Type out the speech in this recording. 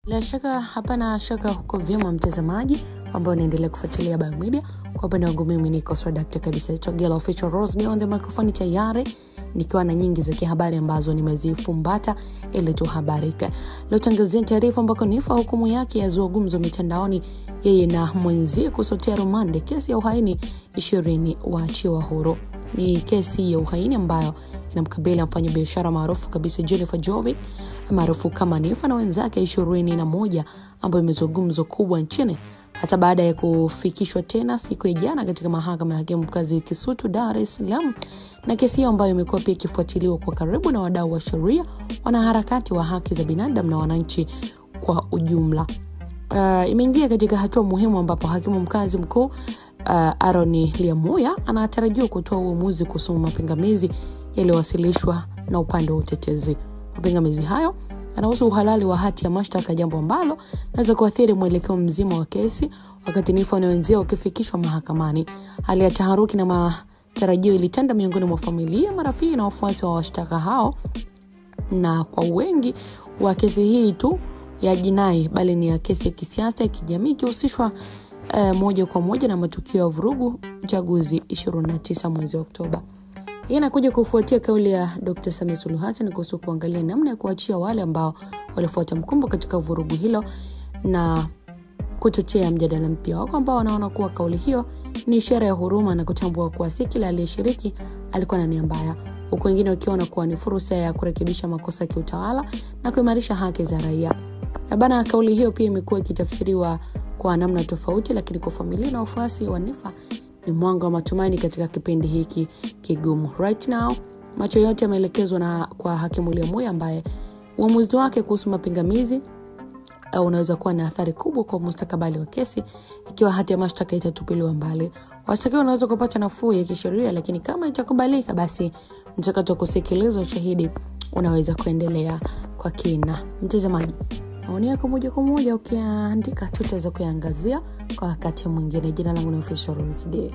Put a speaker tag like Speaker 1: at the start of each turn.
Speaker 1: Bila shaka hapana shaka huko vyema mtazamaji ambao unaendelea kufuatilia Biomedia. Kwa upande wangu mimi niko swadakta kabisa. Togela official Rose ni on the microphone tayari nikiwa na nyingi za kihabari ambazo nimezifumbata ili tuhabarika. Leo tangazia taarifa ambako Nifa hukumu yake yazua gumzo mitandaoni, yeye na mwenzie kusotea rumande kesi ya uhaini 20 waachiwa huru. Ni kesi ya uhaini ambayo inamkabili mfanyabiashara maarufu kabisa Jennifer Jovic maarufu kama Nifa na wenzake 21 ambao imezua gumzo kubwa nchini hata baada ya kufikishwa tena siku ya jana katika mahakama ya hakimu mkazi Kisutu, Dar es Salaam. Na kesi hiyo ambayo imekuwa pia ikifuatiliwa kwa karibu na wadau wa sheria, wanaharakati wa haki za binadamu na wananchi kwa ujumla. Imeingia katika hatua muhimu ambapo hakimu mkazi mkuu Aaron Lyamuya anatarajiwa kutoa uamuzi kuhusu mapingamizi yaliyowasilishwa na upande wa utetezi. Mapingamizi hayo yanahusu uhalali wa hati ya mashtaka, jambo ambalo linaweza kuathiri mwelekeo mzima wa kesi wakati Nifa na wenzake wakifikishwa mahakamani. Hali ya taharuki na matarajio ilitanda miongoni mwa familia, marafiki na wafuasi wa washtaka hao, na kwa wengi wa kesi hii tu ya jinai bali ni ya kesi ya kisiasa ya kijamii ikihusishwa moja kwa moja na matukio ya vurugu uchaguzi 29 mwezi Oktoba. Hii inakuja kufuatia kauli ya Dr. Samia Suluhu Hassan kuhusu kuangalia namna ya kuachia wale ambao walifuata mkumbo katika vurugu hilo na kuchochea mjadala mpya wao ambao wanaona kuwa kauli hiyo ni ishara ya huruma na kutambua kuwa si kila aliyeshiriki alikuwa na nia mbaya, huku wengine wakiona kuwa ni fursa ya kurekebisha makosa ya kiutawala na kuimarisha haki za raia. Bana, kauli hiyo pia imekuwa ikitafsiriwa kwa namna tofauti, lakini kwa familia na wafuasi wa Nifa ni mwanga wa matumaini katika kipindi hiki kigumu. Right now, macho yote yameelekezwa kwa hakimu Lyamuya ambaye uamuzi wake kuhusu mapingamizi unaweza kuwa na athari kubwa kwa mustakabali wa kesi ikiwa hati ya mashtaka itatupiliwa mbali. Washtakiwa wanaweza kupata nafuu ya kisheria, lakini kama itakubalika basi mchakato wa kusikiliza ushahidi unaweza kuendelea kwa kina. Mtazamaji, maoni yako moja kwa moja ukiandika tutaweza kuangazia kwa wakati mwingine. Jina langu ni Official Rose.